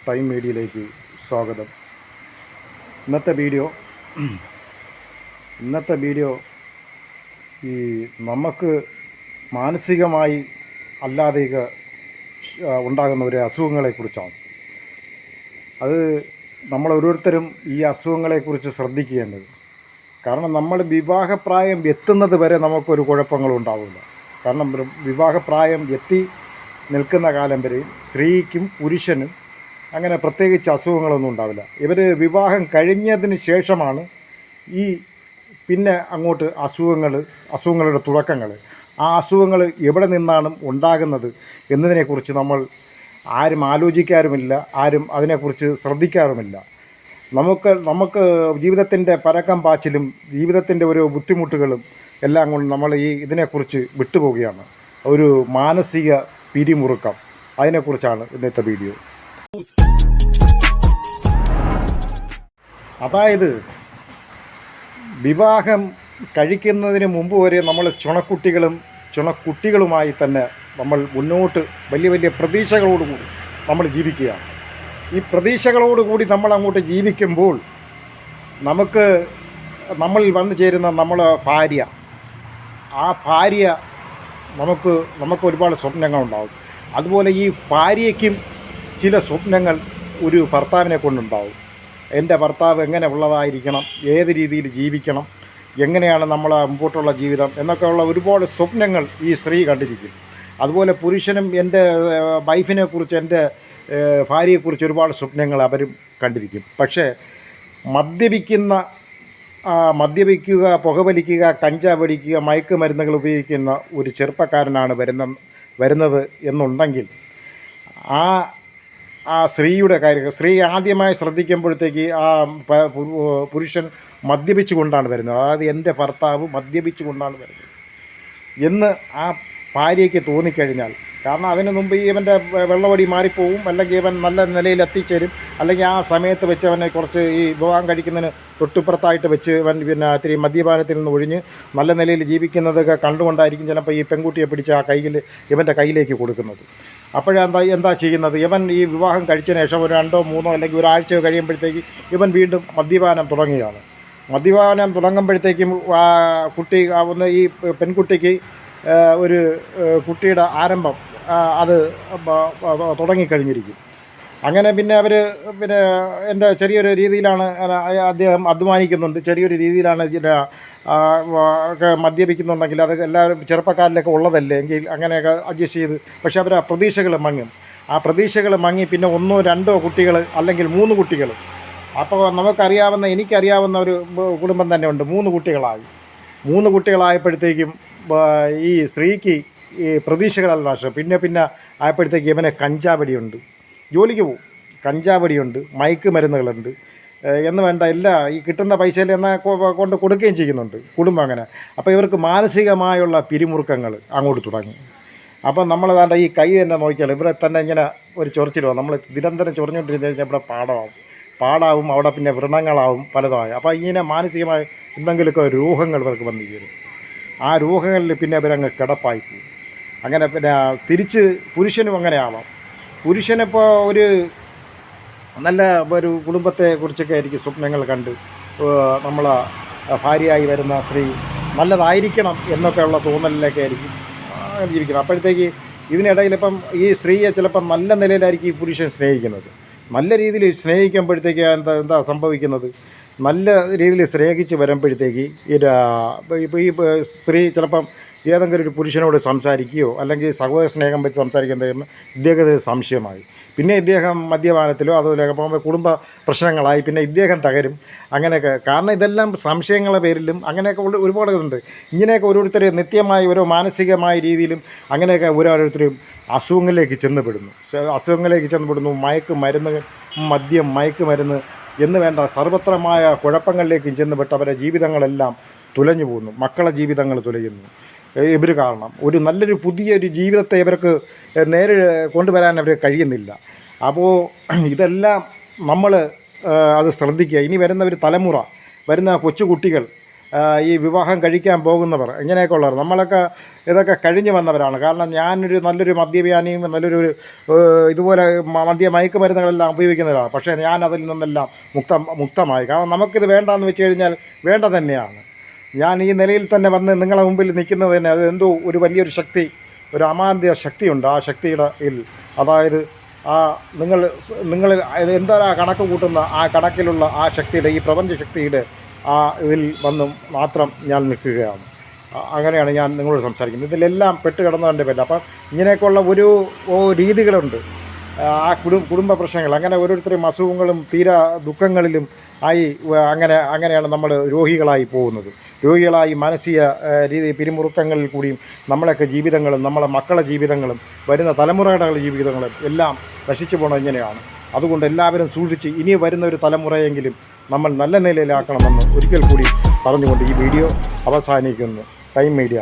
Time മീഡിയയിലേക്ക് സ്വാഗതം. ഇന്നത്തെ വീഡിയോ ഈ നമുക്ക് മാനസികമായി അല്ലാതെ ഉണ്ടാകുന്ന ഒരു അസുഖങ്ങളെക്കുറിച്ചാണ്. അത് നമ്മൾ ഓരോരുത്തരും ഈ അസുഖങ്ങളെക്കുറിച്ച് ശ്രദ്ധിക്കേണ്ടത്. കാരണം നമ്മൾ വിവാഹപ്രായം എത്തുന്നത് വരെ നമുക്കൊരു കുഴപ്പങ്ങളും ഉണ്ടാവില്ല. കാരണം വിവാഹപ്രായം എത്തി നിൽക്കുന്ന കാലം വരെ സ്ത്രീക്കും പുരുഷനും അങ്ങനെ പ്രത്യേകിച്ച് അസുഖങ്ങളൊന്നും ഉണ്ടാവില്ല. ഇവർ വിവാഹം കഴിഞ്ഞതിന് ശേഷമാണ് ഈ പിന്നെ അങ്ങോട്ട് അസുഖങ്ങളുടെ തുടക്കങ്ങൾ. ആ അസുഖങ്ങൾ എവിടെ നിന്നാണ് ഉണ്ടാകുന്നത് എന്നതിനെക്കുറിച്ച് നമ്മൾ ആരും ആലോചിക്കാറുമില്ല, ആരും അതിനെക്കുറിച്ച് ശ്രദ്ധിക്കാറുമില്ല. നമുക്ക് ജീവിതത്തിൻ്റെ പരക്കം പാച്ചിലും ജീവിതത്തിൻ്റെ ഓരോ ബുദ്ധിമുട്ടുകളും എല്ലാം കൊണ്ട് നമ്മൾ ഇതിനെക്കുറിച്ച് വിട്ടുപോവുകയാണ്. ഒരു മാനസിക പിരിമുറുക്കം, അതിനെക്കുറിച്ചാണ് ഇന്നത്തെ വീഡിയോ. അതായത് വിവാഹം കഴിക്കുന്നതിന് മുമ്പ് വരെ നമ്മൾ ചുണക്കുട്ടികളുമായി തന്നെ നമ്മൾ മുന്നോട്ട് വലിയ വലിയ പ്രതീക്ഷകളോടുകൂടി നമ്മൾ ജീവിക്കുകയാണ്. ഈ പ്രതീക്ഷകളോടുകൂടി നമ്മൾ അങ്ങോട്ട് ജീവിക്കുമ്പോൾ നമ്മളിൽ വന്നു ചേരുന്ന നമ്മളെ ഭാര്യ, ആ ഭാര്യ നമുക്ക് ഒരുപാട് സ്വപ്നങ്ങളുണ്ടാവും. അതുപോലെ ഈ ഭാര്യയ്ക്കും ചില സ്വപ്നങ്ങൾ ഒരു ഭർത്താവിനെ കൊണ്ടുണ്ടാവും. എൻ്റെ ഭർത്താവ് എങ്ങനെ ഉള്ളതായിരിക്കണം, ഏത് രീതിയിൽ ജീവിക്കണം, എങ്ങനെയാണ് നമ്മളെ മുമ്പോട്ടുള്ള ജീവിതം എന്നൊക്കെയുള്ള ഒരുപാട് സ്വപ്നങ്ങൾ ഈ സ്ത്രീ കണ്ടിരിക്കും. അതുപോലെ പുരുഷനും എൻ്റെ വൈഫിനെക്കുറിച്ച്, എൻ്റെ ഭാര്യയെക്കുറിച്ച് ഒരുപാട് സ്വപ്നങ്ങൾ അവരും കണ്ടിരിക്കും. പക്ഷേ മദ്യപിക്കുക, പുകവലിക്കുക, കഞ്ചാവ് അടിക്കുക, മയക്കുമരുന്നുകൾ ഉപയോഗിക്കുന്ന ഒരു ചെറുപ്പക്കാരനാണ് വരുന്നത് എന്നുണ്ടെങ്കിൽ ആ സ്ത്രീയുടെ കാര്യം, സ്ത്രീ ആദ്യമായി ശ്രദ്ധിക്കുമ്പോഴത്തേക്ക് ആ പുരുഷൻ മദ്യപിച്ചു കൊണ്ടാണ് വരുന്നത്. അതായത് എൻ്റെ ഭർത്താവ് മദ്യപിച്ചു കൊണ്ടാണ് വരുന്നത് എന്ന് ആ ഭാര്യയ്ക്ക് തോന്നിക്കഴിഞ്ഞാൽ, കാരണം അതിന് മുമ്പ് ഇവൻ്റെ വെള്ളവടി മാറിപ്പോവും, അല്ലെങ്കിൽ ഇവൻ നല്ല നിലയിൽ എത്തിച്ചേരും, അല്ലെങ്കിൽ ആ സമയത്ത് വെച്ച് അവനെ കുറച്ച് ഈ വിവാഹം കഴിക്കുന്നതിന് തൊട്ടിപ്പുറത്തായിട്ട് വെച്ച് ഇവൻ ഇത്തിരി മദ്യപാനത്തിൽ നിന്ന് ഒഴിഞ്ഞ് നല്ല നിലയിൽ ജീവിക്കുന്നതൊക്കെ കണ്ടുകൊണ്ടായിരിക്കും ചിലപ്പോൾ ഈ പെൺകുട്ടിയെ പിടിച്ച് ഇവൻ്റെ കയ്യിലേക്ക് കൊടുക്കുന്നത്. എന്താ ചെയ്യുന്നത്? ഇവൻ ഈ വിവാഹം കഴിച്ചതിന് ശേഷം ഒരു 2 or 3 അല്ലെങ്കിൽ ഒരാഴ്ച കഴിയുമ്പോഴത്തേക്ക് ഇവൻ വീണ്ടും മദ്യപാനം തുടങ്ങുകയാണ്. മദ്യപാനം തുടങ്ങുമ്പോഴത്തേക്കും ഈ പെൺകുട്ടിക്ക് ഒരു കുട്ടിയുടെ ആരംഭം അത് തുടങ്ങിക്കഴിഞ്ഞിരിക്കും. അങ്ങനെ പിന്നെ എൻ്റെ ചെറിയൊരു രീതിയിലാണ് അദ്ദേഹം അധ്വാനിക്കുന്നുണ്ട്, ചെറിയൊരു രീതിയിലാണ് മദ്യപിക്കുന്നുണ്ടെങ്കിൽ അത് എല്ലാവരും ചെറുപ്പക്കാരിലൊക്കെ ഉള്ളതല്ലേ എങ്കിൽ അങ്ങനെയൊക്കെ അഡ്ജസ്റ്റ് ചെയ്ത്. പക്ഷേ അവർ ആ പ്രതീക്ഷകൾ മങ്ങും. ആ പ്രതീക്ഷകൾ മങ്ങി പിന്നെ 1 or 2 കുട്ടികൾ അല്ലെങ്കിൽ 3 കുട്ടികൾ. അപ്പോൾ എനിക്കറിയാവുന്ന ഒരു കുടുംബം തന്നെ ഉണ്ട്. 3 കുട്ടികളായി. 3 കുട്ടികളായപ്പോഴത്തേക്കും ഈ സ്ത്രീക്ക് ഈ പ്രതീക്ഷകളല്ല നഷ്ടം. പിന്നെ ആയപ്പോഴത്തേക്ക് ഇവനെ കഞ്ചാവടിയുണ്ട്, ജോലിക്ക് പോവും, കഞ്ചാവടിയുണ്ട്, മയക്കുമരുന്നുകളുണ്ട് എന്ന് വേണ്ട ഈ കിട്ടുന്ന പൈസയിൽ കൊണ്ട് കൊടുക്കുകയും ചെയ്യുന്നുണ്ട് കുടുംബം അങ്ങനെ. അപ്പോൾ ഇവർക്ക് മാനസികമായുള്ള പിരിമുറുക്കങ്ങൾ അങ്ങോട്ട് തുടങ്ങി. അപ്പം നമ്മൾ ഈ കൈ തന്നെ നോക്കിയാൽ ഇവിടെ തന്നെ ഇങ്ങനെ ഒരു ചൊറിച്ചിലോ, നമ്മൾ നിരന്തരം ചൊറിഞ്ഞുകൊണ്ടിരുന്ന് കഴിഞ്ഞാൽ ഇവിടെ പാടാവും, അവിടെ പിന്നെ വ്രണങ്ങളാവും, പലതായി. അപ്പോൾ ഇങ്ങനെ മാനസികമായ എന്തെങ്കിലുമൊക്കെ രോഗങ്ങൾ ഇവർക്ക് വന്നു ചേരും. ആ രോഗങ്ങളിൽ പിന്നെ ഇവരങ്ങ് കിടപ്പായി പോകും. അങ്ങനെ പിന്നെ തിരിച്ച് പുരുഷനും അങ്ങനെ ആവാം. പുരുഷനിപ്പോൾ ഒരു നല്ല ഒരു കുടുംബത്തെക്കുറിച്ചൊക്കെ ആയിരിക്കും സ്വപ്നങ്ങൾ കണ്ട് നമ്മളെ ഭാര്യയായി വരുന്ന സ്ത്രീ നല്ലതായിരിക്കണം എന്നൊക്കെയുള്ള തോന്നലിലൊക്കെ ആയിരിക്കും ജീവിക്കുന്നത്. അപ്പോഴത്തേക്ക് ഇതിനിടയിൽ ഇപ്പം ഈ സ്ത്രീയെ ചിലപ്പം നല്ല നിലയിലായിരിക്കും ഈ പുരുഷൻ സ്നേഹിക്കുന്നത്. നല്ല രീതിയിൽ സ്നേഹിക്കുമ്പോഴത്തേക്ക് എന്താ സംഭവിക്കുന്നത്? നല്ല രീതിയിൽ സ്നേഹിച്ച് വരുമ്പോഴത്തേക്ക് ഇപ്പോൾ ഈ സ്ത്രീ ചിലപ്പം ഏതെങ്കിലും ഒരു പുരുഷനോട് സംസാരിക്കുകയോ അല്ലെങ്കിൽ സഹോദര സ്നേഹം വെച്ച് സംസാരിക്കുന്നതെന്ന് ഇദ്ദേഹത്തിന് സംശയമായി. പിന്നെ ഇദ്ദേഹം മദ്യപാനത്തിലോ അതുപോലെ പോകുമ്പോൾ കുടുംബ പ്രശ്നങ്ങളായി പിന്നെ ഇദ്ദേഹം തകരും. അങ്ങനെയൊക്കെ കാരണം ഇതെല്ലാം സംശയങ്ങളുടെ പേരിലും അങ്ങനെയൊക്കെ ഒരുപാട് ഉണ്ട്. ഇങ്ങനെയൊക്കെ ഓരോരുത്തർ നിത്യമായി ഓരോ മാനസികമായ രീതിയിലും അങ്ങനെയൊക്കെ ഓരോരുത്തരും അസുഖങ്ങളിലേക്ക് ചെന്നപ്പെടുന്നു. മയക്കുമരുന്ന് എന്ന് വേണ്ട സർവത്രമായ കുഴപ്പങ്ങളിലേക്കും ചെന്നുപെട്ട് അവരുടെ ജീവിതങ്ങളെല്ലാം തുലഞ്ഞു പോകുന്നു. മക്കളുടെ ജീവിതങ്ങൾ തുലയുന്നു ഇവർ കാരണം. നല്ലൊരു പുതിയൊരു ജീവിതത്തെ ഇവർക്ക് നേരെ കൊണ്ടുവരാൻ അവർ കഴിയുന്നില്ല. അപ്പോൾ ഇതെല്ലാം നമ്മൾ അത് ശ്രദ്ധിക്കുക. ഇനി വരുന്ന ഒരു തലമുറ, വരുന്ന കൊച്ചുകുട്ടികൾ ഈ വിവാഹം കഴിക്കാൻ പോകുന്നവർ ഇങ്ങനെയൊക്കെ ഉള്ളവർ നമ്മളൊക്കെ ഇതൊക്കെ കഴിഞ്ഞ് വന്നവരാണ്. കാരണം ഞാനൊരു നല്ലൊരു മദ്യപാനിയും നല്ലൊരു ഇതുപോലെ മയക്കുമരുന്നുകളെല്ലാം ഉപയോഗിക്കുന്നവരാണ്. പക്ഷേ ഞാൻ അതിൽ നിന്നെല്ലാം മുക്തമായി. കാരണം നമുക്കിത് വേണ്ടാന്ന് വെച്ച് കഴിഞ്ഞാൽ വേണ്ട തന്നെയാണ്. ഞാൻ ഈ നിലയിൽ തന്നെ വന്ന് നിങ്ങളെ മുമ്പിൽ നിൽക്കുന്നത് തന്നെ അത് എന്തോ ഒരു വലിയൊരു ശക്തി, ഒരു അമാന്ത്യ ശക്തിയുണ്ട്. ആ ശക്തിയുടെ അതായത് നിങ്ങൾ എന്താ കണക്ക് കൂട്ടുന്ന ആ കണക്കിലുള്ള ആ ശക്തിയുടെ, ഈ പ്രപഞ്ച ശക്തിയുടെ ആ ഇതിൽ വന്നും മാത്രം ഞാൻ നിൽക്കുകയാണ്. അങ്ങനെയാണ് ഞാൻ നിങ്ങളോട് സംസാരിക്കുന്നത്. ഇതിലെല്ലാം പെട്ട് കിടന്നതിൻ്റെ പേരിൽ അപ്പം ഇങ്ങനെയൊക്കെയുള്ള ഒരു രീതികളുണ്ട്. ആ കുടുംബ പ്രശ്നങ്ങൾ, അങ്ങനെ ഓരോരുത്തരും അസുഖങ്ങളും തീരാ ദുഃഖങ്ങളിലും ആയി അങ്ങനെയാണ് നമ്മൾ രോഗികളായി പോകുന്നത്. രോഗികളായി മാനസിക പിരിമുറുക്കങ്ങളിൽ കൂടിയും നമ്മളൊക്കെ ജീവിതങ്ങളും നമ്മളെ മക്കളുടെ ജീവിതങ്ങളും വരുന്ന തലമുറയുടെ ജീവിതങ്ങളും എല്ലാം നശിച്ചു പോകുന്നത് ഇങ്ങനെയാണ്. അതുകൊണ്ട് എല്ലാവരും സൂക്ഷിച്ച് ഇനി വരുന്ന ഒരു തലമുറയെങ്കിലും നമ്മൾ നല്ല നിലയിലാക്കണമെന്ന് ഒരിക്കൽ കൂടി പറഞ്ഞുകൊണ്ട് ഈ വീഡിയോ അവസാനിക്കുന്നു. Time media.